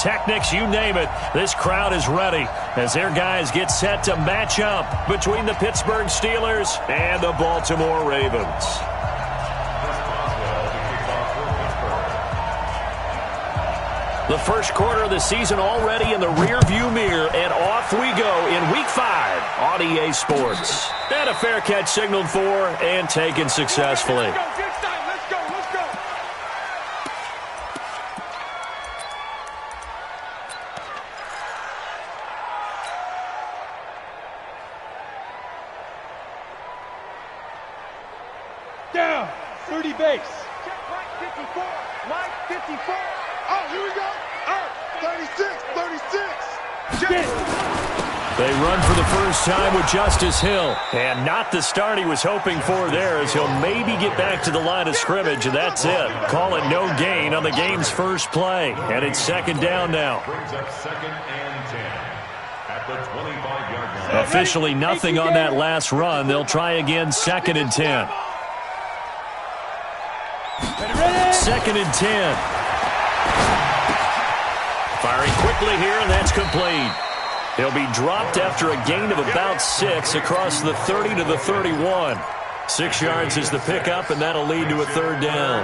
pyrotechnics, you name it. This crowd is ready as their guys get set to match up between the Pittsburgh Steelers and the Baltimore Ravens. The first quarter of the season already in the rearview mirror, and off we go in Week 5 on EA Sports. And a fair catch signaled for and taken successfully. Down, 30 base. Check right 54, line 54. Oh, here we go. 36. They run for the first time with Justice Hill. And not the start he was hoping for there, as he'll maybe get back to the line of scrimmage, and that's it. Call it no gain on the game's first play. And it's second down now. Officially nothing on that last run. They'll try again, second and 10. Second and 10. Firing quickly here, and that's complete. He'll be dropped after a gain of about 6 across the 30 to the 31. 6 yards is the pickup, and that'll lead to a third down.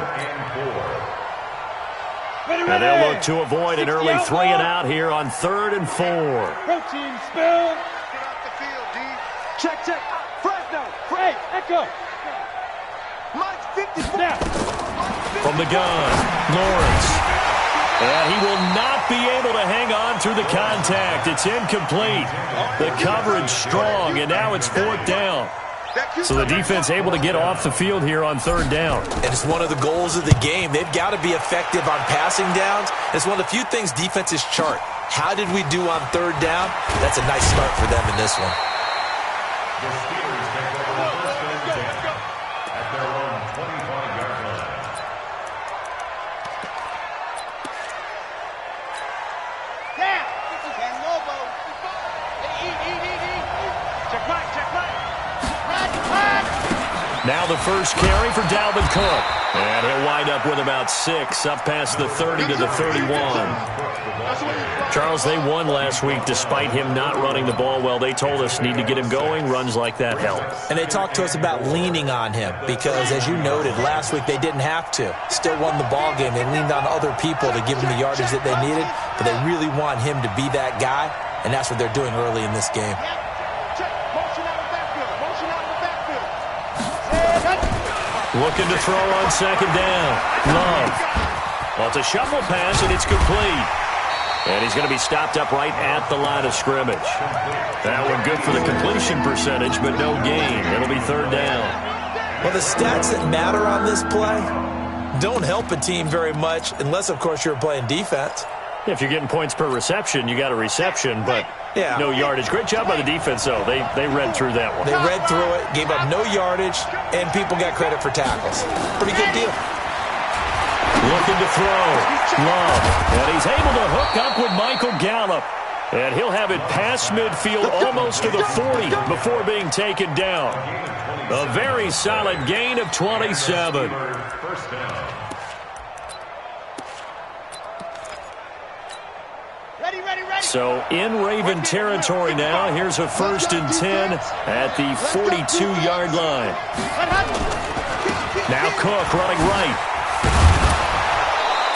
And they'll look to avoid an early 3 and out here on 3rd and 4. Protein spill. Get off the field, D. Check. Fresno. Fred. Echo. Mike 54. Now. From the gun, Lawrence. And he will not be able to hang on through the contact. It's incomplete. The coverage strong, and now it's 4th down. So the defense able to get off the field here on 3rd down. And it's one of the goals of the game. They've got to be effective on passing downs. It's one of the few things defenses chart. How did we do on 3rd down? That's a nice start for them in this one. Now the first carry for Dalvin Cook. And he'll wind up with about 6 up past the 30 to the 31. Charles, they won last week despite him not running the ball well. They told us need to get him going. Runs like that help. And they talked to us about leaning on him because, as you noted, last week they didn't have to. Still won the ball game. They leaned on other people to give him the yardage that they needed, but they really want him to be that guy, and that's what they're doing early in this game. Looking to throw on 2nd down. Love. Well, it's a shuffle pass, and it's complete. And he's going to be stopped up right at the line of scrimmage. That one good for the completion percentage, but no gain. It'll be 3rd down. Well, the stats that matter on this play don't help a team very much unless, of course, you're playing defense. If you're getting points per reception, you got a reception, but no yardage. Great job by the defense, though. They read through that one. They read through it, gave up no yardage, and people got credit for tackles. Pretty good deal. Looking to throw. Love. And he's able to hook up with Michael Gallup. And he'll have it past midfield almost to the 40 before being taken down. A very solid gain of 27. So in Raven territory now. Here's a 1st and 10 at the 42-yard line. Now Cook running right.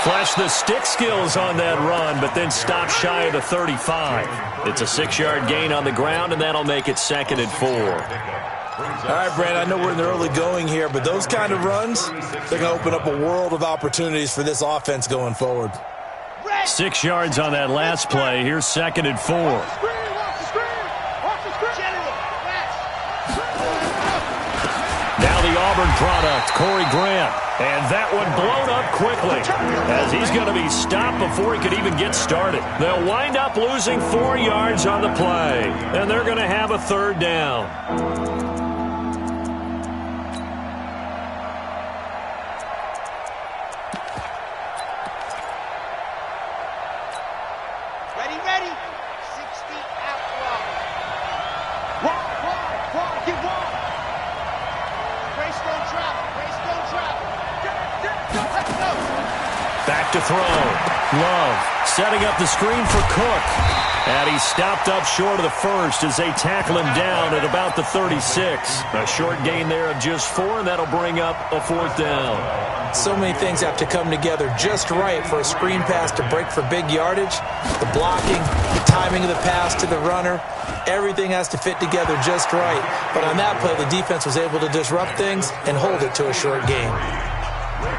Flashed the stick skills on that run, but then stopped shy of the 35. It's a 6-yard gain on the ground, and that'll make it 2nd and 4. All right, Brad, I know we're in the early going here, but those kind of runs, they're going to open up a world of opportunities for this offense going forward. 6 yards on that last play. Here's 2nd and 4. Now the Auburn product, Corey Grant. And that one blown up quickly as he's going to be stopped before he could even get started. They'll wind up losing 4 yards on the play, and they're going to have a 3rd down. To throw. Love setting up the screen for Cook. And he's stopped up short of the first as they tackle him down at about the 36. A short gain there of just 4, and that'll bring up a 4th down. So many things have to come together just right for a screen pass to break for big yardage. The blocking, the timing of the pass to the runner, everything has to fit together just right. But on that play, the defense was able to disrupt things and hold it to a short gain.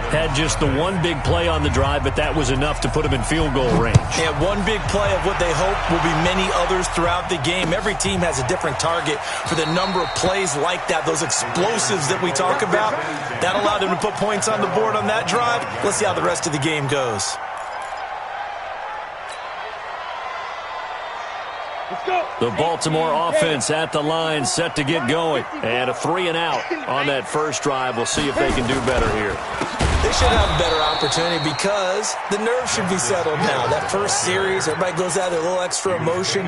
Had just the one big play on the drive, but that was enough to put him in field goal range. And one big play of what they hope will be many others throughout the game. Every team has a different target for the number of plays like that, those explosives that we talk about. That allowed them to put points on the board on that drive. Let's see how the rest of the game goes. The Baltimore offense at the line, set to get going. And a 3-and-out on that first drive. We'll see if they can do better here. They should have a better opportunity because the nerves should be settled now. That first series, everybody goes out there, a little extra emotion.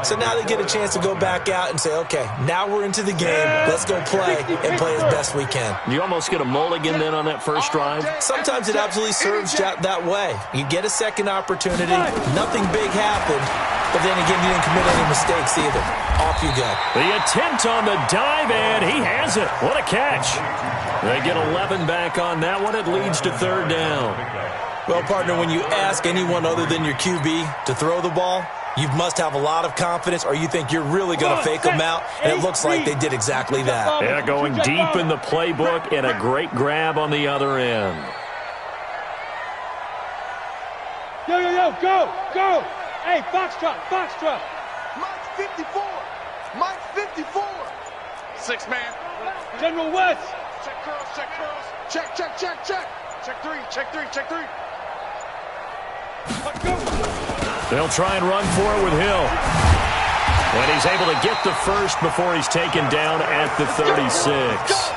So now they get a chance to go back out and say, okay, now we're into the game. Let's go play and play as best we can. You almost get a mulligan then on that first drive? Sometimes it absolutely serves that way. You get a second opportunity. Nothing big happened. But then again, you didn't commit any mistakes either. Off you go. The attempt on the dive, and he has it. What a catch. They get 11 back on that one. It leads to 3rd down. Well, partner, when you ask anyone other than your QB to throw the ball, you must have a lot of confidence, or you think you're really going to fake them out, and it looks like they did exactly that. Yeah, going deep in the playbook, and a great grab on the other end. Yo, go! Hey, Foxtrot! Mike's 54! Mike's 54! 6-man. General West! Check curls. Check. Check three. Let's go! They'll try and run for it with Hill. And he's able to get the first before he's taken down at the 36.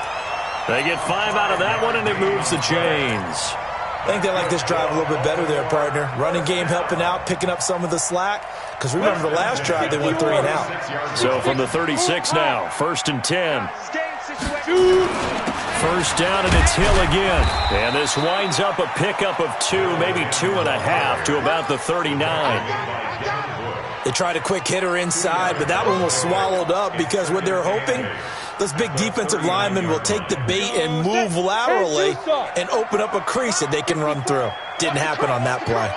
They get 5 out of that one, and it moves the chains. I think they like this drive a little bit better there, partner. Running game helping out, picking up some of the slack. Because remember the last drive, they went 3 and out. So from the 36 now, 1st and 10. First down, and it's Hill again. And this winds up a pickup of 2, maybe 2.5 to about the 39. They tried a quick hitter inside, but that one was swallowed up because what they're hoping, those big defensive linemen will take the bait and move laterally and open up a crease that they can run through. Didn't happen on that play.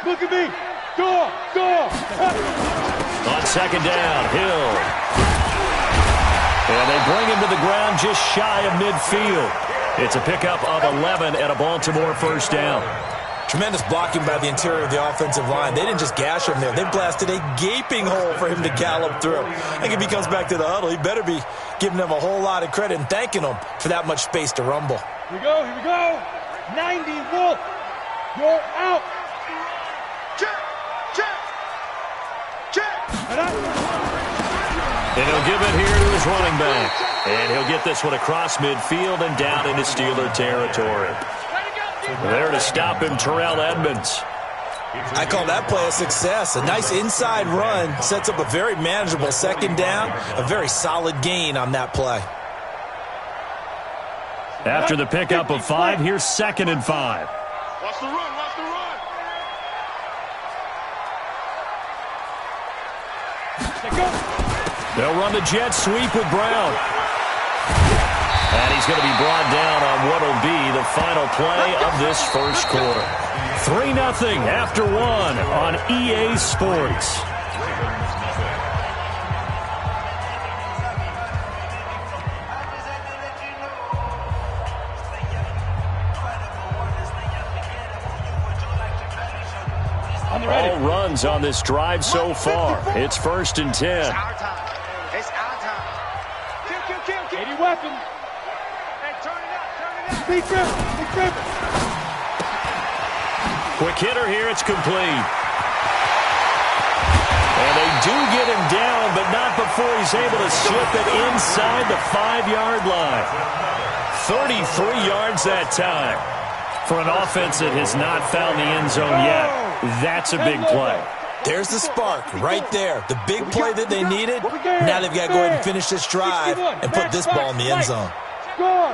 Look at me. Go. On 2nd down, Hill. And they bring him to the ground just shy of midfield. It's a pickup of 11 and a Baltimore 1st down. Tremendous blocking by the interior of the offensive line. They didn't just gash him there. They blasted a gaping hole for him to gallop through. I think if he comes back to the huddle, he better be giving them a whole lot of credit and thanking them for that much space to rumble. Here we go. 90, Wolf. You're out. Check. And he'll give it here to his running back. And he'll get this one across midfield and down into Steeler territory. There to stop him, Terrell Edmonds. I call that play a success. A nice inside run sets up a very manageable 2nd down, a very solid gain on that play. After the pickup of 5, here's 2nd and 5. Watch the run. They'll run the jet sweep with Brown. And he's going to be brought down on what will be the final play of this first quarter. 3-0 after 1 on EA Sports. All runs on this drive so far. It's 1st and 10. It's our time. Kill. 80 weapons. Hey, turn it up. Big dribble. Quick hitter here. It's complete. And they do get him down, but not before he's able to slip it inside the 5-yard line. 33 yards that time. For an offense that has not found the end zone yet, that's a big play. There's the spark right there. The big play that they needed. Now they've got to go ahead and finish this drive and put this ball in the end zone. Go on.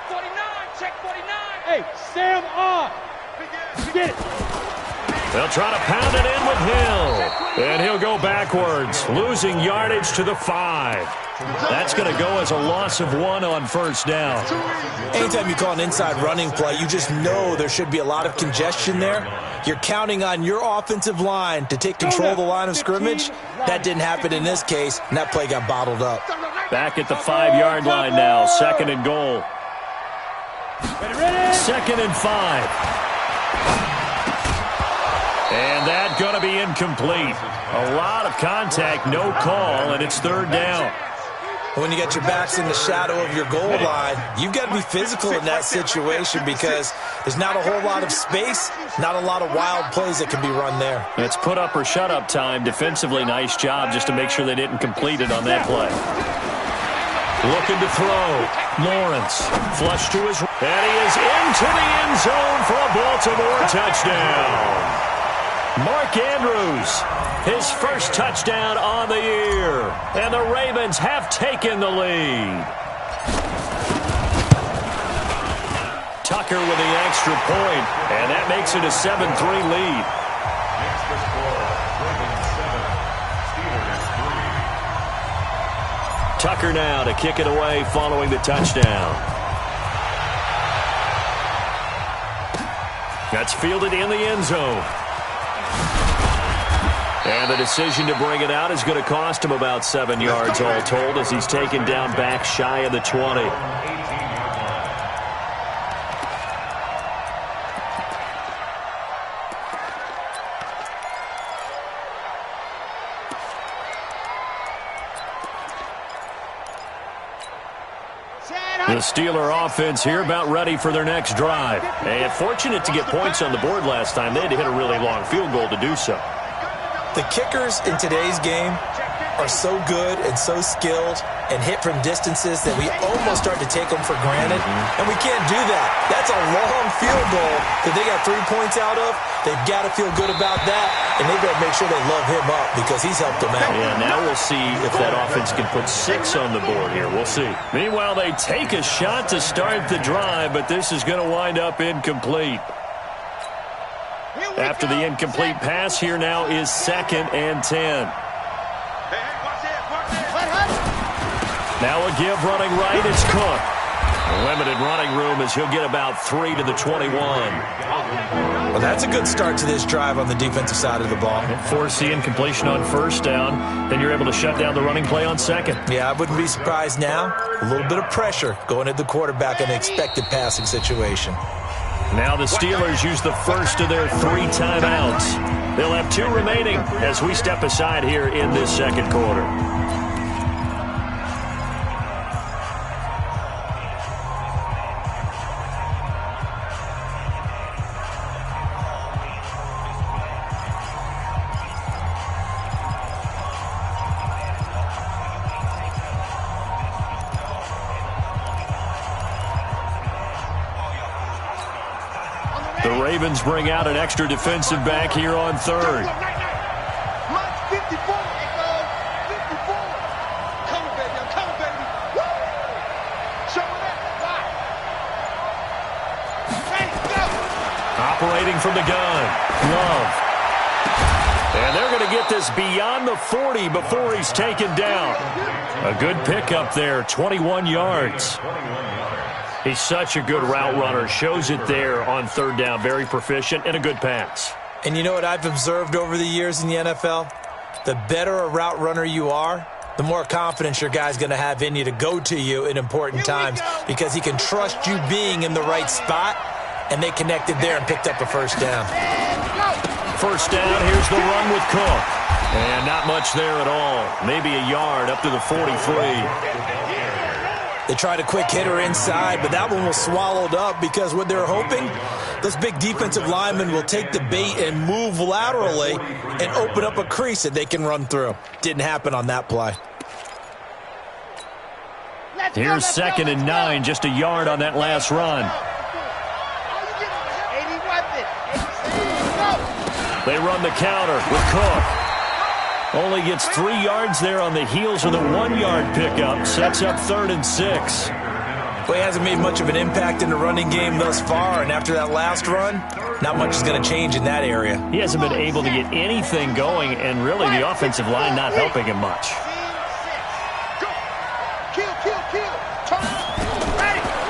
49, check 49. Hey, Sam on. Get it. They'll try to pound it in with Hill. And he'll go backwards, losing yardage to the 5. That's going to go as a loss of 1 on first down. Anytime you call an inside running play, you just know there should be a lot of congestion there. You're counting on your offensive line to take control of the line of scrimmage. That didn't happen in this case, and that play got bottled up. Back at the 5-yard line now, 2nd and goal. 2nd and 5. And that's going to be incomplete. A lot of contact, no call, and it's 3rd down. When you got your backs in the shadow of your goal line, you've got to be physical in that situation because there's not a whole lot of space, not a lot of wild plays that can be run there. It's put up or shut up time. Defensively, nice job just to make sure they didn't complete it on that play. Looking to throw. Lawrence flush to his, and he is into the end zone for a Baltimore touchdown. Mark Andrews, his first touchdown on the year. And the Ravens have taken the lead. Tucker with the extra point, and that makes it a 7-3 lead. Tucker now to kick it away following the touchdown. That's fielded in the end zone. And the decision to bring it out is going to cost him about 7 yards all told as he's taken down back shy of the 20. The Steeler offense here about ready for their next drive. And fortunate to get points on the board last time. They had to hit a really long field goal to do so. The kickers in today's game are so good and so skilled and hit from distances that we almost start to take them for granted. And we can't do that. That's a long field goal that they got 3 points out of. They've got to feel good about that, and they've got to make sure they love him up because he's helped them out. Yeah, now we'll see if that offense can put 6 on the board here. We'll see. Meanwhile, they take a shot to start the drive, but this is going to wind up incomplete. After the incomplete pass, here now is 2nd and 10. Now a give running right, it's Cook. Limited running room as he'll get about 3 to the 21. Well, that's a good start to this drive on the defensive side of the ball. Force the incompletion on first down, then you're able to shut down the running play on 2nd. Yeah, I wouldn't be surprised now. A little bit of pressure going at the quarterback in an expected passing situation. Now the Steelers use the first of their 3 timeouts. They'll have 2 remaining as we step aside here in this second quarter. The Ravens bring out an extra defensive back here on 3rd. Operating from the gun, Love. And they're going to get this beyond the 40 before he's taken down. A good pickup there, 21 yards. He's such a good route runner. Shows it there on 3rd down. Very proficient and a good pass. And you know what I've observed over the years in the NFL? The better a route runner you are, the more confidence your guy's going to have in you to go to you in important times because he can trust you being in the right spot, and they connected there and picked up a first down. First down, here's the run with Cook. And not much there at all. Maybe a yard up to the 43. They tried a quick hitter inside, but that one was swallowed up because what they're hoping, those big defensive linemen will take the bait and move laterally and open up a crease that they can run through. Didn't happen on that play. Here's 2nd and 9, just a yard on that last run. They run the counter with Cook. Only gets 3 yards there on the heels of the 1-yard pickup. Sets up 3rd and 6. Well, he hasn't made much of an impact in the running game thus far, and after that last run, not much is going to change in that area. He hasn't been able to get anything going, and really the offensive line not helping him much.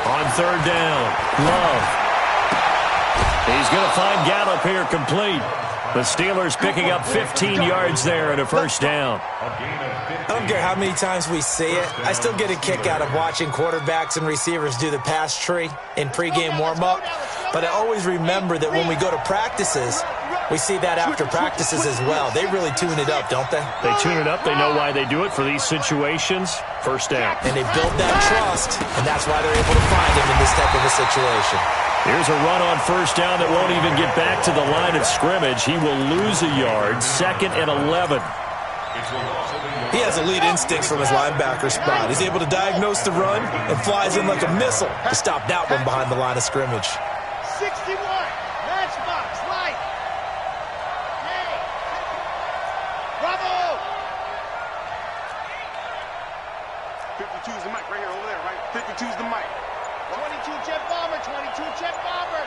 On third down, Love. He's going to find Gallup here complete. The Steelers picking up 15 yards there and a first down. I don't care how many times we see it. I still get a kick out of watching quarterbacks and receivers do the pass tree in pregame warm-up. But I always remember that when we go to practices, we see that after practices as well. They really tune it up, don't they? They tune it up. They know why they do it for these situations. First down. And they build that trust, and that's why they're able to find him in this type of a situation. Here's a run on first down that won't even get back to the line of scrimmage. He will lose a yard. 2nd and 11. He has elite instincts from his linebacker spot. He's able to diagnose the run and flies in like a missile to stop that one behind the line of scrimmage. 61, matchbox, light. Hey, bravo. 52 is the mic right here, over there, right? 52 is the mic. 22 jet bomber, 22 jet bomber.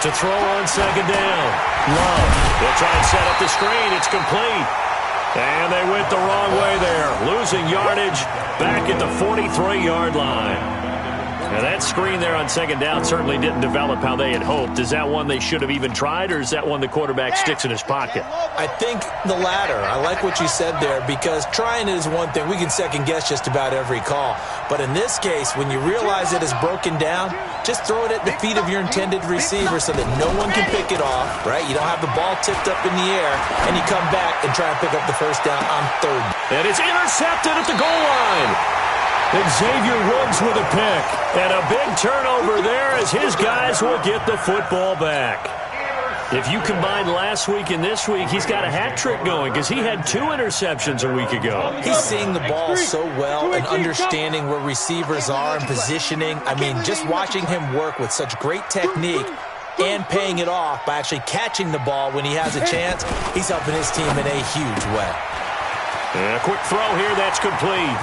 To throw on second down. Love. They'll try and set up the screen. It's complete. And they went the wrong way there. Losing yardage back at the 43-yard line. Now that screen there on second down certainly didn't develop how they had hoped. Is that one they should have even tried, or is that one the quarterback sticks in his pocket? I think the latter. I like what you said there, because trying it is one thing. We can second-guess just about every call. But in this case, when you realize it is broken down, just throw it at the feet of your intended receiver so that no one can pick it off, right? You don't have the ball tipped up in the air, and you come back and try and pick up the first down on third. And it's intercepted at the goal line. Xavier Woods with a pick. And a big turnover there as his guys will get the football back. If you combine last week and this week, he's got a hat trick going because he had 2 interceptions a week ago. He's seeing the ball so well and understanding where receivers are and positioning. I mean, just watching him work with such great technique and paying it off by actually catching the ball when he has a chance, he's helping his team in a huge way. And a quick throw here, that's complete.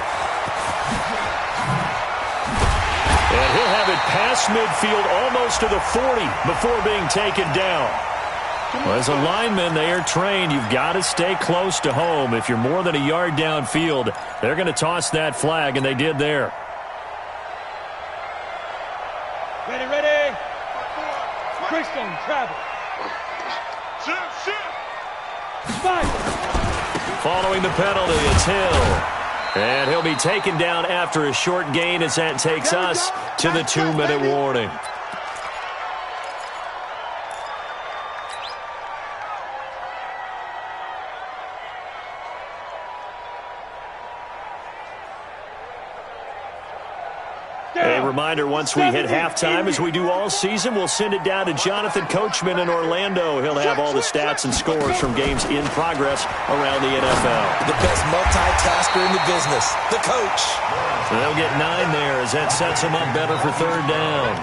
And he'll have it past midfield almost to the 40 before being taken down. Well, as a lineman, they are trained. You've got to stay close to home. If you're more than a yard downfield, they're going to toss that flag, and they did there. Ready, ready. Christian, travel. Following the penalty, it's Hill. And he'll be taken down after a short gain as that takes us to the 2-minute warning. A reminder, once we hit halftime, as we do all season, we'll send it down to Jonathan Coachman in Orlando. He'll have all the stats and scores from games in progress around the NFL. The best multitasker in the business, the coach. So they'll get 9 there as that sets them up better for third down.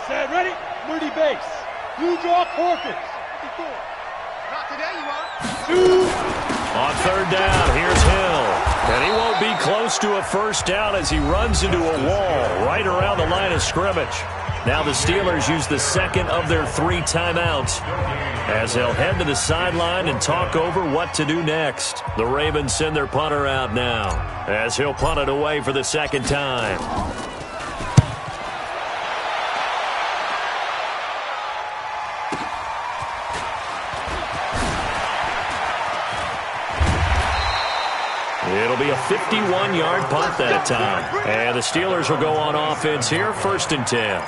Set, ready, Moody base. You draw Corkins. Not today, you are. 2. On third down, here's Hill. And he won't be close to a first down as he runs into a wall right around the line of scrimmage. Now the Steelers use the second of their 3 timeouts as they'll head to the sideline and talk over what to do next. The Ravens send their punter out now as he'll punt it away for the second time. It'll be a 51-yard punt that time. And the Steelers will go on offense here, 1st and 10.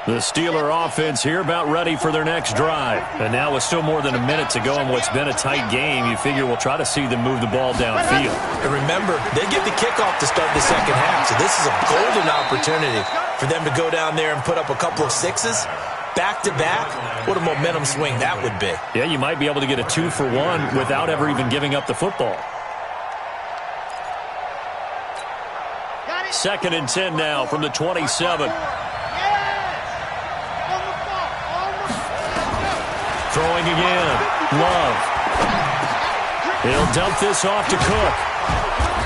The Steeler offense here about ready for their next drive. And now with still more than a minute to go in what's been a tight game, you figure we'll try to see them move the ball downfield. And remember, they get the kickoff to start the second half, so this is a golden opportunity for them to go down there and put up a couple of 6s. Back-to-back, what a momentum swing that would be. Yeah, you might be able to get a 2-for-1 without ever even giving up the football. 2nd and 10 now from the 27. Throwing again. Love. He'll dump this off to Cook.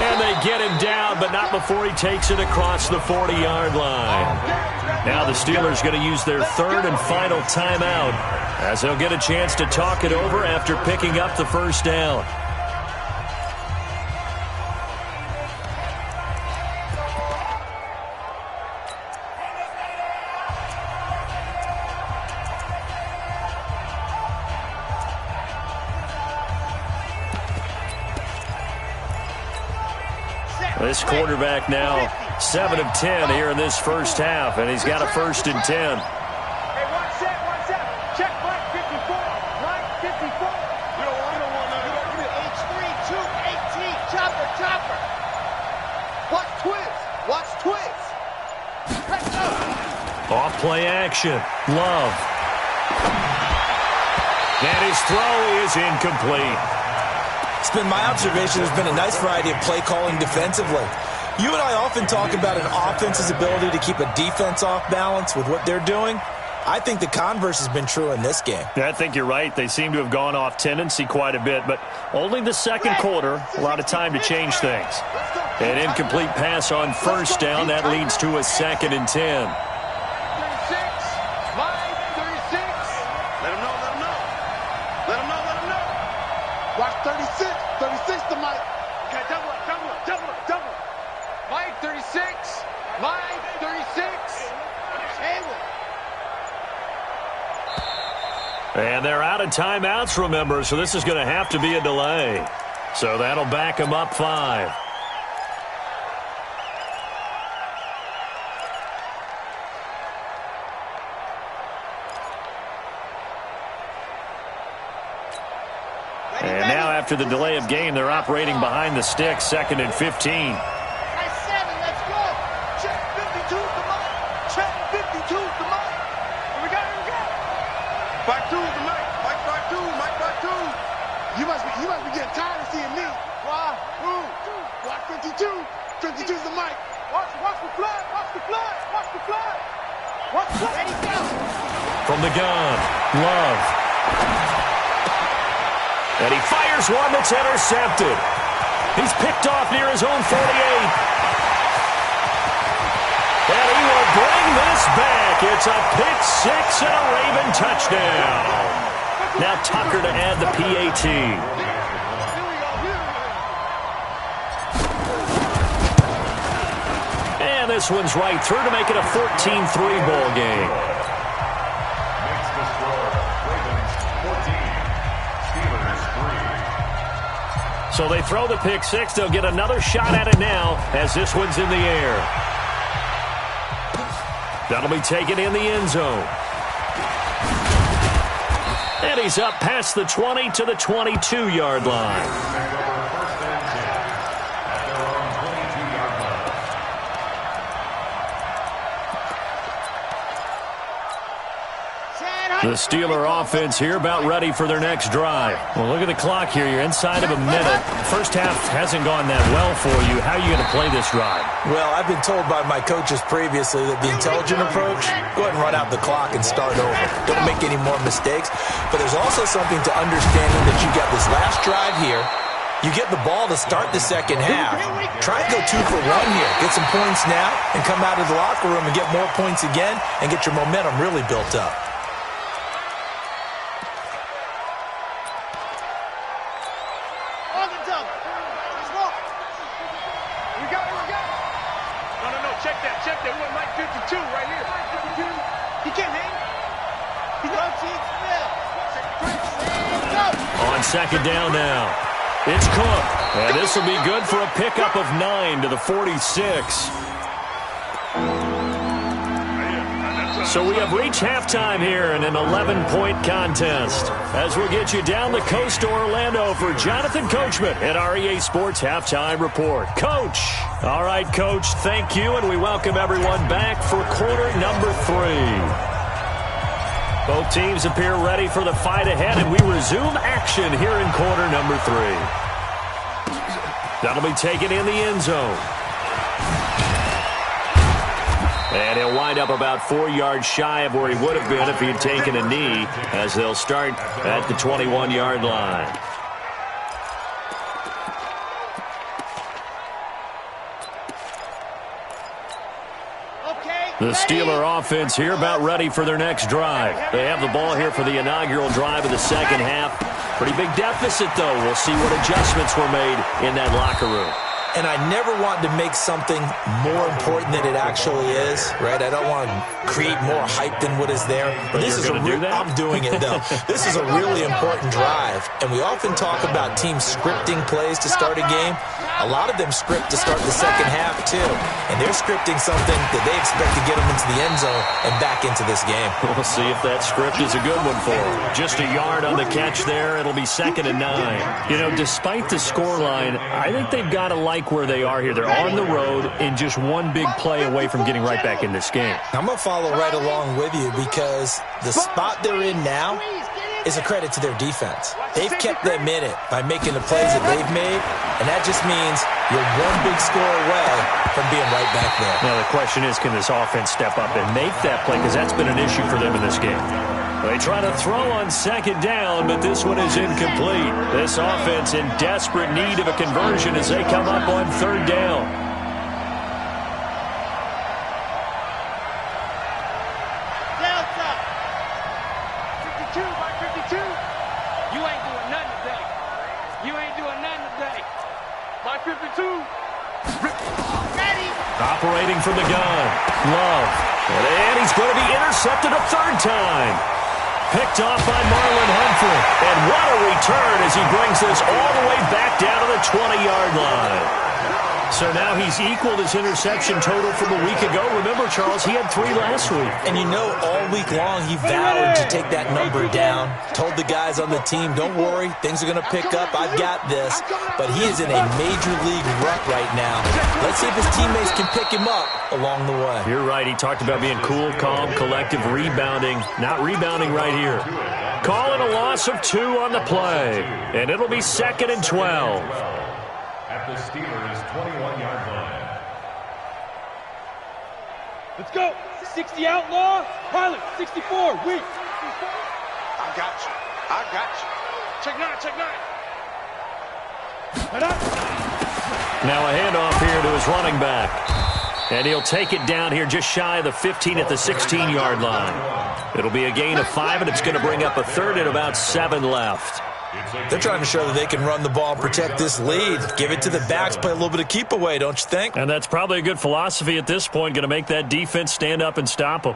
And they get him down, but not before he takes it across the 40-yard line. Now the Steelers going to use their 3rd and final timeout as they'll get a chance to talk it over after picking up the first down. This quarterback now 7 of 10 here in this first half, and he's got a 1st and 10. Hey, one set. Check Mike 54. Mike 54. You don't want to. H3, 218. Chopper. Watch twist. Let's go. Off play action. Love. And his throw is incomplete. It's been my observation there's been a nice variety of play calling defensively. You and I often talk about an offense's ability to keep a defense off balance with what they're doing. I think the converse has been true in this game. I think you're right. They seem to have gone off tendency quite a bit, but only the second quarter, a lot of time to change things. An incomplete pass on 1st down, that leads to a 2nd and 10. 36. Let him know. Watch 36. 36 to Mike. Okay, double up. Mike 36. Mike 36. And they're out of timeouts, remember, so this is going to have to be a delay. So that'll back them up 5. And now after the delay of game, they're operating behind the sticks, 2nd and 15. Let's go. Check 52 to Mike. Check 52 to Mike. Here we go. 5-2 to Mike. Mike 5-2. You must be getting tired of seeing me. Why? Watch 52. 52 to Mike. Watch the flag. Ready, go. From the gun, Love. And he fires one that's intercepted. He's picked off near his own 48. And he will bring this back. It's a pick 6 and a Raven touchdown. Now Tucker to add the PAT. And this one's right through to make it a 14-3 ball game. So they throw the pick 6. They'll get another shot at it now as this one's in the air. That'll be taken in the end zone. And he's up past the 20 to the 22-yard line. The Steeler offense here about ready for their next drive. Well, look at the clock here. You're inside of a minute. First half hasn't gone that well for you. How are you going to play this drive? Well, I've been told by my coaches previously that the intelligent approach, go ahead and run out the clock and start over. Don't make any more mistakes. But there's also something to understanding that you got this last drive here. You get the ball to start the second half. Try and go 2 for 1 here. Get some points now and come out of the locker room and get more points again and get your momentum really built up. On second down now. It's Cook. And this will be good for a pickup of 9 to the 46. So we have reached halftime here in an 11-point contest. As we'll get you down the coast to Orlando for Jonathan Coachman at our EA Sports Halftime Report. Coach. All right, Coach, thank you, and we welcome everyone back for quarter number 3. Both teams appear ready for the fight ahead, and we resume action here in quarter number 3. That'll be taken in the end zone. And he'll wind up about 4 yards shy of where he would have been if he had taken a knee, as they'll start at the 21-yard line. The Steeler offense here about ready for their next drive. They have the ball here for the inaugural drive of the second half. Pretty big deficit, though. We'll see what adjustments were made in that locker room. And I never want to make something more important than it actually is, right? I don't want to create more hype than what is there. But this is I'm doing it, though. This is a really important drive. And we often talk about teams scripting plays to start a game. A lot of them script to start the second half, too. And they're scripting something that they expect to get them into the end zone and back into this game. We'll see if that script is a good one for them. Just a yard on the catch there. It'll be 2nd and 9. You know, despite the scoreline, I think they've got to like where they are here. They're on the road and just one big play away from getting right back in this game. I'm going to follow right along with you because the spot they're in now is a credit to their defense. They've kept them in it by making the plays that they've made, and that just means you're one big score away from being right back there. Now, the question is, can this offense step up and make that play? Because that's been an issue for them in this game. They try to throw on 2nd down, but this one is incomplete. This offense in desperate need of a conversion as they come up on 3rd down. Operating from the gun, Love. And he's going to be intercepted a 3rd time. Picked off by Marlon Humphrey. And what a return as he brings this all the way back down to the 20-yard line. So now he's equaled his interception total from a week ago. Remember, Charles, he had 3 last week. And you know, all week long he vowed to take that number down. Told the guys on the team, don't worry, things are going to pick up. I've got this. But he is in a major league rut right now. Let's see if his teammates can pick him up along the way. You're right. He talked about being cool, calm, collective, rebounding. Not rebounding right here. Calling a loss of 2 on the play. And it'll be 2nd and 12. At the Steelers' 21-yard line. Let's go. 60 outlaw. Pilot, 64. Weak. I got you. I got you. Check 9. Check 9. Now a handoff here to his running back. And he'll take it down here just shy of the 15 at the 16-yard line. It'll be a gain of 5, and it's going to bring up a 3rd and about 7 left. They're trying to show that they can run the ball and protect this lead. Give it to the backs, play a little bit of keep away, don't you think? And that's probably a good philosophy at this point, going to make that defense stand up and stop them.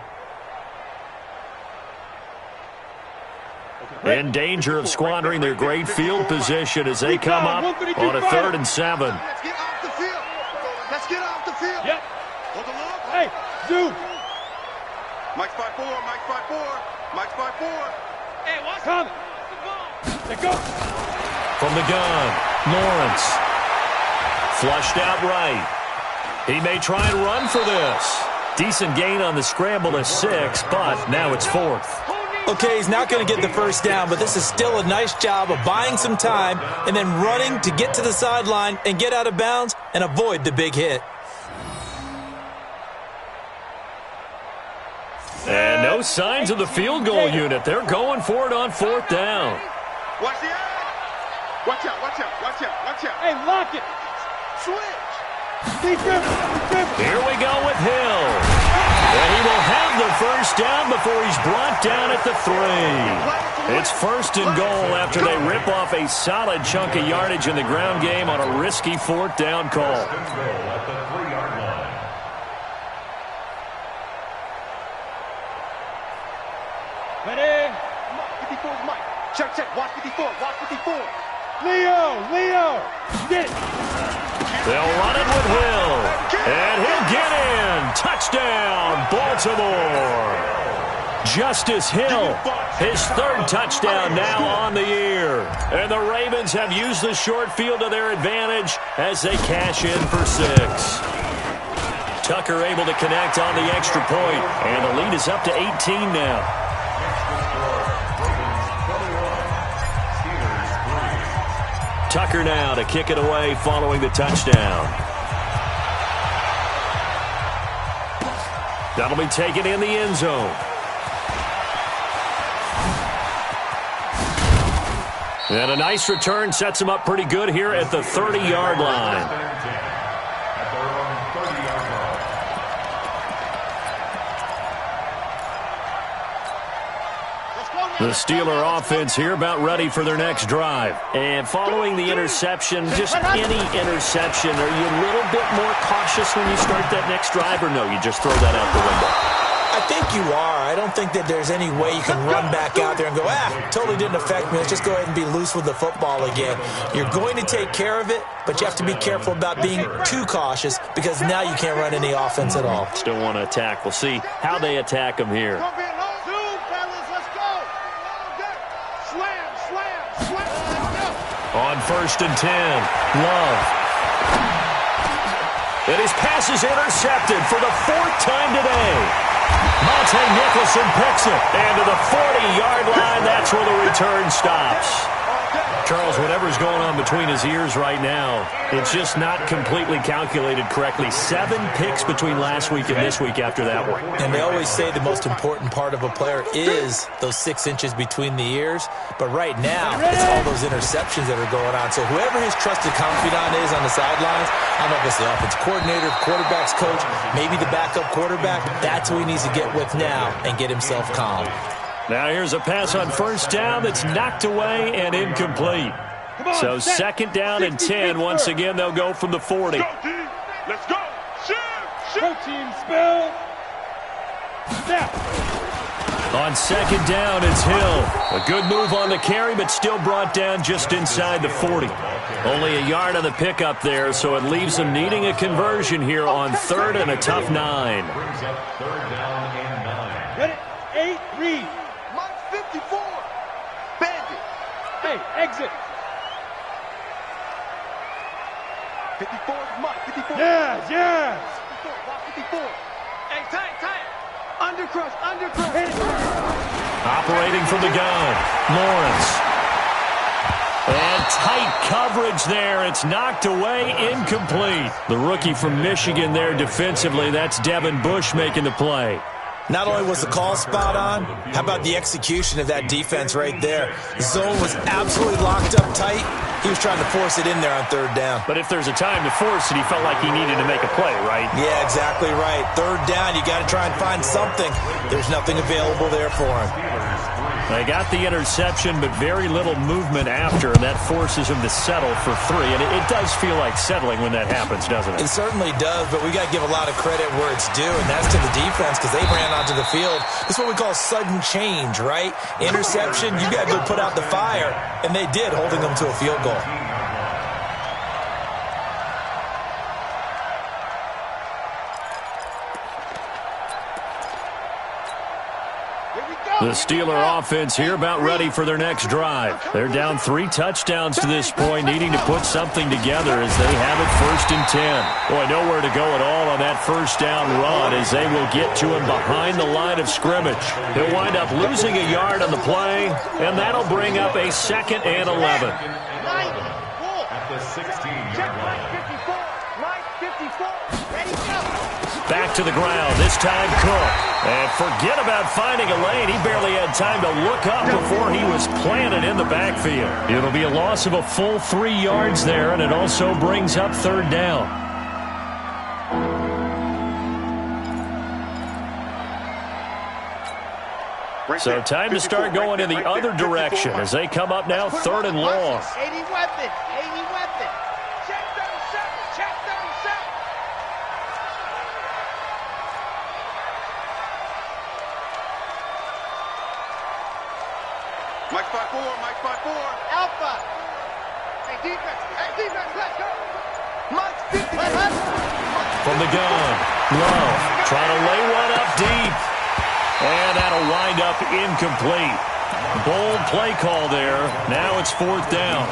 In danger of squandering their great field position as they come up on a 3rd and 7. Let's get off the field. Let's get off the field. Yep. Hold the look. Hey, zoom. Mike's 5-4. Mike's 5-4. Mike's 5-4. Hey, what's coming? Let go. From the gun, Lawrence. Flushed out right. He may try and run for this. Decent gain on the scramble to 6, but now it's 4th. Okay, he's not going to get the first down, but this is still a nice job of buying some time and then running to get to the sideline and get out of bounds and avoid the big hit. And no signs of the field goal unit. They're going for it on 4th down. Watch the eye. Watch out, watch out, watch out, watch out. Hey, lock it. Switch. Here we go with Hill. And he will have the first down before he's brought down at the 3. It's 1st and goal after they rip off a solid chunk of yardage in the ground game on a risky 4th down call. Ready? 54's Mike. Check, check. Watch 54. Watch 54. Leo. Get it. They'll run it with Hill. And he'll get in. Touchdown, Baltimore. Justice Hill, his 3rd touchdown now on the year. And the Ravens have used the short field to their advantage as they cash in for 6. Tucker able to connect on the extra point. And the lead is up to 18 now. Tucker now to kick it away following the touchdown. That'll be taken in the end zone. And a nice return sets him up pretty good here at the 30-yard line. The Steeler offense here about ready for their next drive. And following the interception, just any interception, are you a little bit more cautious when you start that next drive, or no, you just throw that out the window? I think you are. I don't think that there's any way you can run back out there and go, totally didn't affect me. Let's just go ahead and be loose with the football again. You're going to take care of it, but you have to be careful about being too cautious because now you can't run any offense at all. Still want to attack. We'll see how they attack them here. On 1st and 10, Love. And his pass is intercepted for the 4th time today. Monte Nicholson picks it. And to the 40-yard line, that's where the return stops. Charles, whatever's going on between his ears right now, it's just not completely calculated correctly. 7 picks between last week and this week after that one. And they always say the most important part of a player is those 6 inches between the ears. But right now, it's all those interceptions that are going on. So whoever his trusted confidant is on the sidelines, I don't know if it's the offense coordinator, quarterback's coach, maybe the backup quarterback, that's who he needs to get with now and get himself calm. Now here's a pass on 1st down that's knocked away and incomplete. So 2nd down and 10. Once again, they'll go from the 40. Let's go. Go team, spell. Snap. On 2nd down, it's Hill. A good move on the carry, but still brought down just inside the 40. Only a yard on the pickup there, so it leaves them needing a conversion here on 3rd and a tough 9. Ready? 8, read. 54. Bandit. Hey, exit. 54 is Mike. 54. Yes. 54. Watch 54. Hey, tight. Undercrush. Operating from the gun, Lawrence. And tight coverage there. It's knocked away, incomplete. The rookie from Michigan there defensively. That's Devin Bush making the play. Not only was the call spot on, how about the execution of that defense right there? The zone was absolutely locked up tight. He was trying to force it in there on 3rd down. But if there's a time to force it, he felt like he needed to make a play, right? Yeah, exactly right. 3rd down, you got to try and find something. There's nothing available there for him. They got the interception, but very little movement after, and that forces him to settle for 3. And it does feel like settling when that happens, doesn't it? It certainly does, but we got to give a lot of credit where it's due, and that's to the defense because they ran onto the field. This is what we call sudden change, right? Interception, you got to go put out the fire, and they did, holding them to a field goal. The Steeler offense here about ready for their next drive. They're down 3 touchdowns to this point, needing to put something together as they have it 1st and 10. Boy, nowhere to go at all on that 1st down run as they will get to him behind the line of scrimmage. He'll wind up losing a yard on the play, and that'll bring up a 2nd and 11. At the 16-yard line. Back to the ground, this time Cook. And forget about finding a lane. He barely had time to look up before he was planted in the backfield. It'll be a loss of a full 3 yards there, and it also brings up 3rd down. So time to start going in the other direction as they come up now 3rd and long. 80 weapon. Check 37. Mike 5-4. Alpha. Hey, defense, let's go. Mike 50. From the gun, Love trying to lay one up deep. And that'll wind up incomplete. Bold play call there. Now it's 4th down.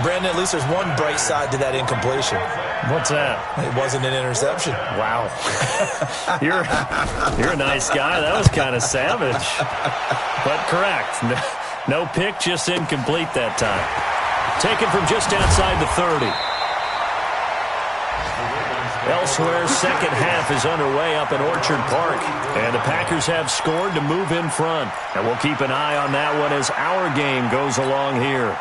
Brandon, at least there's one bright side to that incompletion. What's that? It wasn't an interception. Wow. You're a nice guy. That was kind of savage. But correct. No pick, just incomplete that time. Taken from just outside the 30. Elsewhere, second half is underway up in Orchard Park. And the Packers have scored to move in front. And we'll keep an eye on that one as our game goes along here.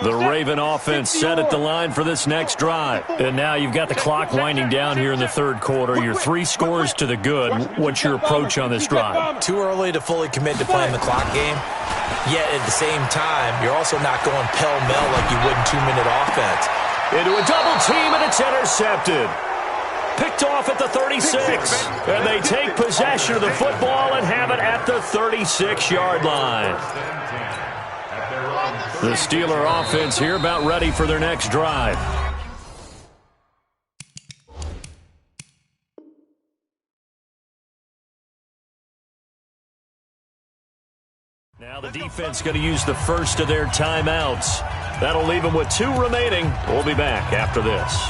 The Raven offense set at the line for this next drive. And now you've got the clock winding down here in the third quarter. You're 3 scores to the good. What's your approach on this drive? Too early to fully commit to playing the clock game. Yet at the same time, you're also not going pell-mell like you would in 2-minute offense. Into a double team, and it's intercepted. Picked off at the 36. And they take possession of the football and have it at the 36-yard line. The Steeler offense here about ready for their next drive. Now the defense going to use the first of their timeouts. That'll leave them with 2 remaining. We'll be back after this.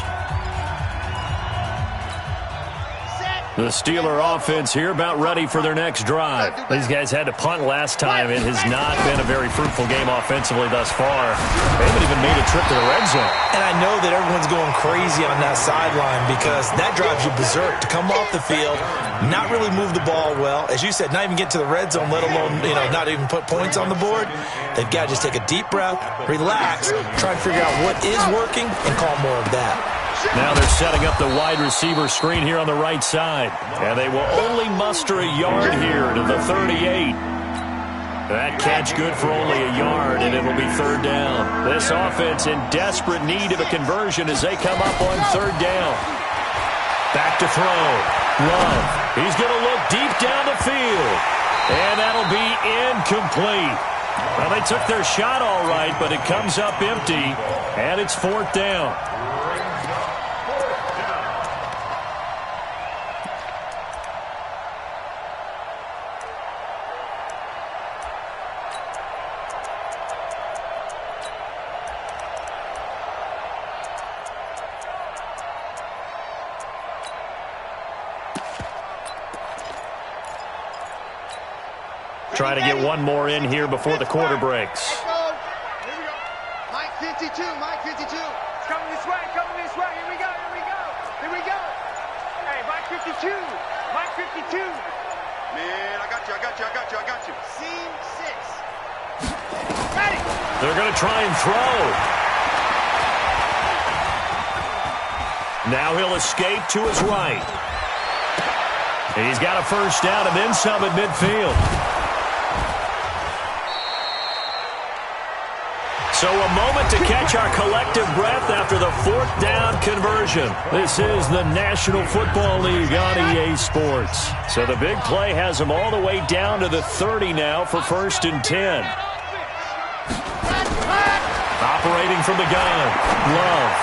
The Steeler offense here about ready for their next drive. These guys had to punt last time. It has not been a very fruitful game offensively thus far. They haven't even made a trip to the red zone. And I know that everyone's going crazy on that sideline because that drives you berserk to come off the field, not really move the ball well. As you said, not even get to the red zone, let alone, not even put points on the board. They've got to just take a deep breath, relax, try and figure out what is working, and call more of that. Now they're setting up the wide receiver screen here on the right side. And they will only muster a yard here to the 38. That catch good for only a yard, and it'll be third down. This offense in desperate need of a conversion as they come up on third down. Back to throw. Love. He's going to look deep down the field. And that'll be incomplete. Well, they took their shot all right, but it comes up empty, and it's fourth down. Try to get one more in here before the quarter breaks. Here we go. Mike 52, Mike 52. It's coming this way, Here we go, Here we go. Hey, Mike 52, Mike 52. Man, I got you. Seam 6. Ready. They're going to try and throw. Now he'll escape to his right. He's got a first down and then some at midfield. So a moment to catch our collective breath after the fourth down conversion. This is the National Football League on EA Sports. So the big play has them all the way down to the 30 now for 1st and 10. Operating from the gun, Love.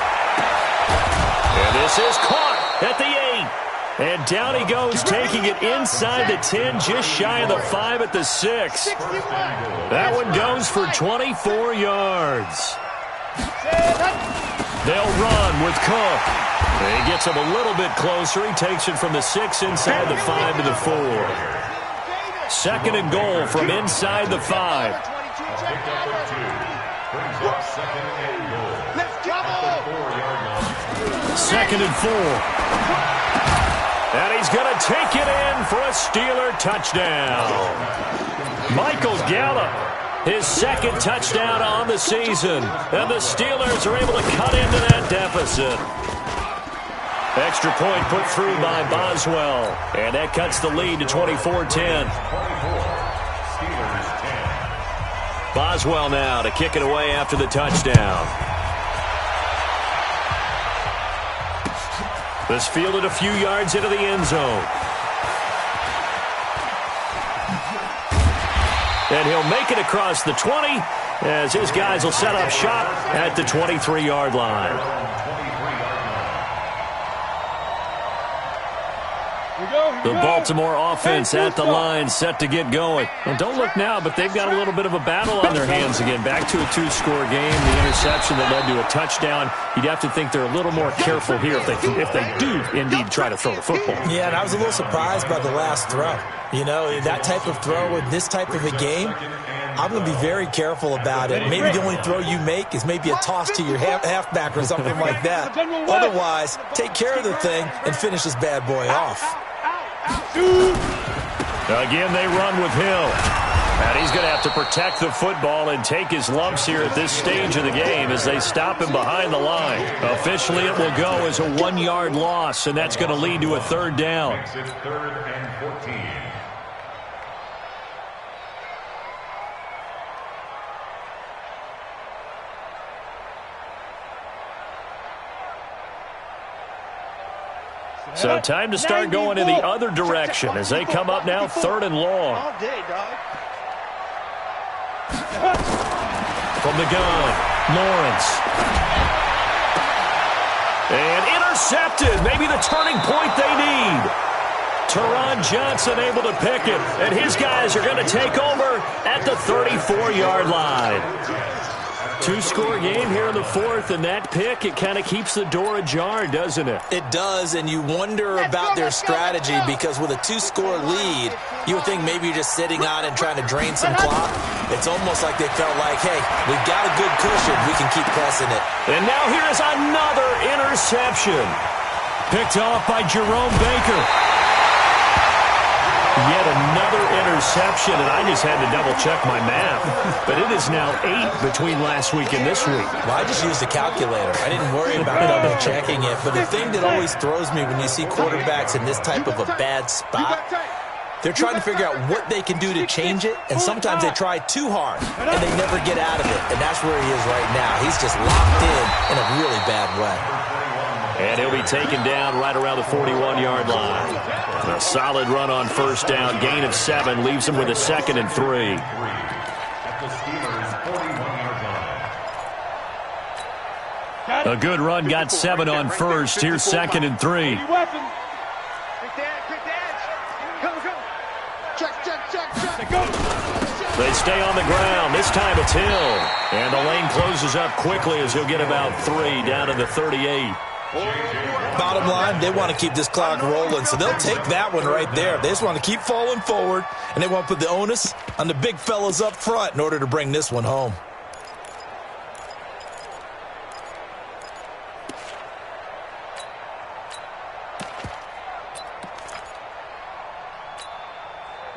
And this is caught at the 8. And down he goes, taking it inside the 10, just shy of the 5 at the 6. That one goes for 24 yards. They'll run with Cook. He gets him a little bit closer. He takes it from the 6 inside the 5 to the 4. 2nd and goal from inside the 5. Second and 4. And he's going to take it in for a Steeler touchdown. Michael Gallup, his 2nd touchdown on the season. And the Steelers are able to cut into that deficit. Extra point put through by Boswell. And that cuts the lead to 24-10. Boswell now to kick it away after the touchdown. This fielded a few yards into the end zone. And he'll make it across the 20 as his guys will set up shop at the 23-yard line. The Baltimore offense at the line set to get going. And don't look now, but they've got a little bit of a battle on their hands again. Back to a 2-score game. The interception that led to a touchdown. You'd have to think they're a little more careful here if they do indeed try to throw the football. Yeah, and I was a little surprised by the last throw. You know, that type of throw in this type of a game, I'm going to be very careful about it. Maybe the only throw you make is maybe a toss to your halfback or something like that. Otherwise, take care of the thing and finish this bad boy off. Again, they run with Hill. And he's going to have to protect the football and take his lumps here at this stage of the game as they stop him behind the line. Officially, it will go as a 1-yard loss, and that's going to lead to a third down. Makes it 3rd and 14. So time to start going in the other direction as they come up now 3rd and long. All day, dog. From the gun, Lawrence. And intercepted. Maybe the turning point they need. Teron Johnson able to pick it. And his guys are going to take over at the 34-yard line. 2-score game here in the 4th, and that pick, it kind of keeps the door ajar, doesn't it? It does, and you wonder about their strategy because with a 2-score lead, you would think maybe you're just sitting on and trying to drain some clock. It's almost like they felt like, hey, we've got a good cushion. We can keep pressing it. And now here is another interception. Picked off by Jerome Baker. Yet another interception, and I just had to double-check my math. But it is now 8 between last week and this week. Well, I just used a calculator. I didn't worry about double-checking it. But the thing that always throws me when you see quarterbacks in this type of a bad spot, they're trying to figure out what they can do to change it, and sometimes they try too hard, and they never get out of it. And that's where he is right now. He's just locked in a really bad way. And he'll be taken down right around the 41-yard line. A solid run on first down. Gain of 7 leaves him with a 2nd and 3. At the Steelers' 41-yard line. A good run got 7 on first. Here's 2nd and 3. Quick dance. Come. Check. They stay on the ground. This time it's Hill. And the lane closes up quickly as he'll get about 3 down to the 38. Bottom line, they want to keep this clock rolling, so they'll take that one right there. They just want to keep falling forward, and they want to put the onus on the big fellas up front in order to bring this one home.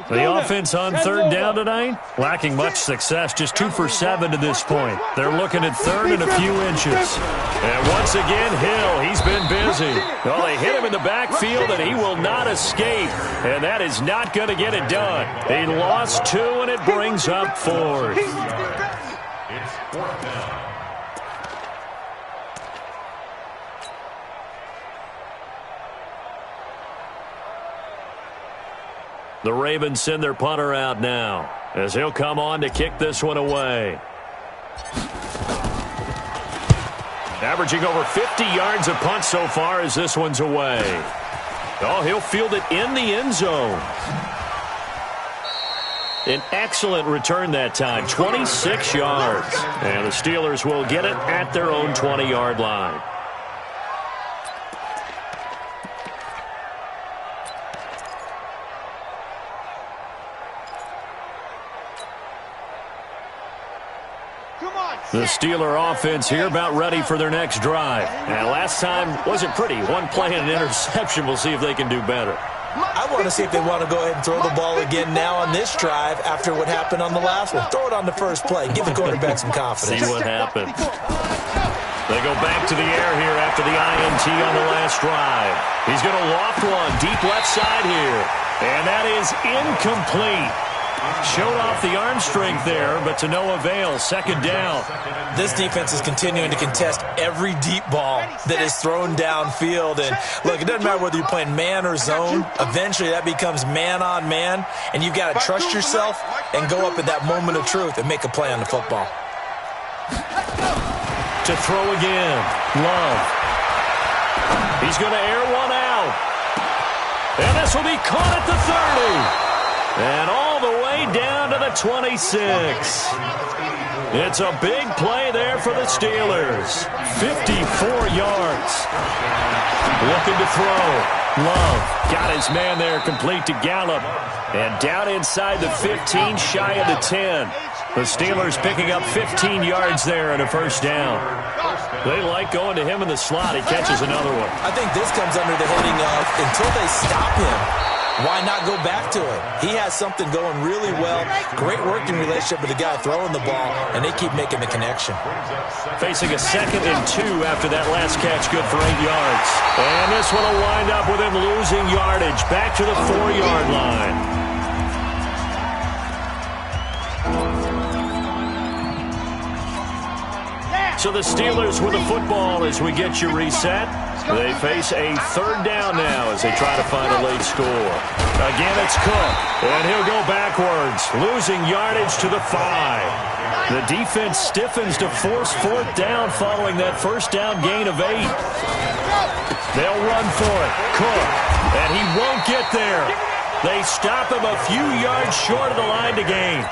The offense on 3rd down tonight, lacking much success, just 2 for 7 to this point. They're looking at 3rd and a few inches. And once again, Hill, he's been busy. Well, they hit him in the backfield, and he will not escape. And that is not going to get it done. He lost 2, and it brings up 4th. It's 4th down. The Ravens send their punter out now as he'll come on to kick this one away. Averaging over 50 yards a punt so far as this one's away. Oh, he'll field it in the end zone. An excellent return that time, 26 yards. And the Steelers will get it at their own 20-yard line. The Steeler offense here about ready for their next drive. And last time wasn't pretty. One play and an interception. We'll see if they can do better. I want to see if they want to go ahead and throw the ball again now on this drive after what happened on the last one. Throw it on the first play. Give the quarterback some confidence. See what happens. They go back to the air here after the INT on the last drive. He's going to loft one deep left side here. And that is incomplete. Showed off the arm strength there, but to no avail. 2nd down. This defense is continuing to contest every deep ball that is thrown downfield. And look, it doesn't matter whether you're playing man or zone. Eventually that becomes man on man, and you've got to trust yourself and go up at that moment of truth and make a play on the football. To throw again. Love. He's going to air one out. And this will be caught at the 30. And all the way down to the 26. It's a big play there for the Steelers. 54 yards. Looking to throw. Love got his man there complete to Gallup. And down inside the 15, shy of the 10. The Steelers picking up 15 yards there and a first down. They like going to him in the slot. He catches another one. I think this comes under the heading of until they stop him, why not go back to it? He has something going really well. Great working relationship with the guy throwing the ball, and they keep making the connection. Facing a 2nd and 2 after that last catch, good for 8 yards. And this one will wind up with him losing yardage back to the 4-yard line. So the Steelers with the football as we get you reset. They face a 3rd down now as they try to find a late score. Again, it's Cook, and he'll go backwards, losing yardage to the 5. The defense stiffens to force 4th down following that first down gain of 8. They'll run for it. Cook, and he won't get there. They stop him a few yards short of the line to gain.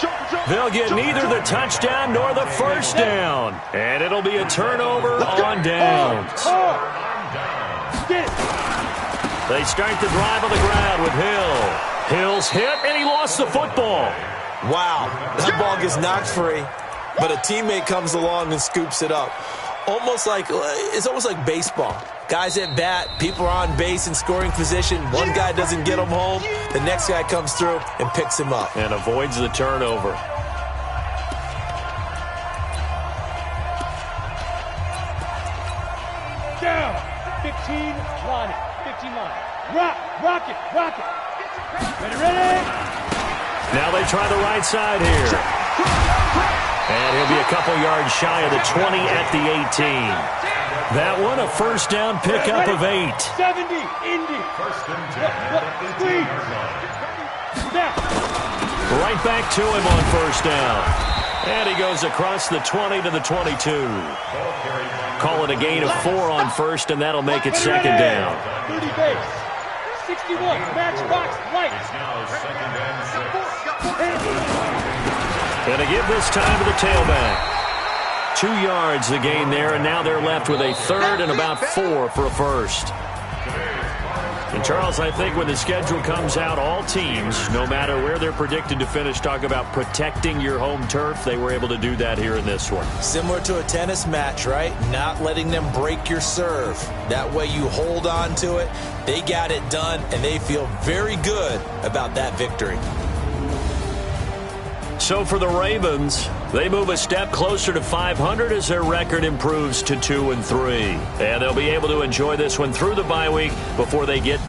They'll get neither the touchdown nor the first down. And it'll be a turnover on downs. They start the drive on the ground with Hill. Hill's hit, and he lost the football. Wow, that ball gets knocked free, but a teammate comes along and scoops it up. It's almost like baseball. Guys at bat, people are on base in scoring position. One guy doesn't get him home. The next guy comes through and picks him up. And avoids the turnover. Down. 15 line. 15 line. Rock it. Ready. Now they try the right side here. And he'll be a couple yards shy of the 20 at the 18. That one, a first down pickup of 8. 70, Indy. Squeeze. Right back to him on first down. And he goes across the 20 to the 22. Call it a gain of 4 on first, and that'll make it 2nd down. 30 base. 61, matchbox, right. And to give this time to the tailback. 2 yards the gain there, and now they're left with a 3rd and about 4 for a first. And, Charles, I think when the schedule comes out, all teams, no matter where they're predicted to finish, talk about protecting your home turf. They were able to do that here in this one. Similar to a tennis match, right? Not letting them break your serve. That way you hold on to it. They got it done, and they feel very good about that victory. So for the Ravens, they move a step closer to 500 as their record improves to 2-3. And they'll be able to enjoy this one through the bye week before they get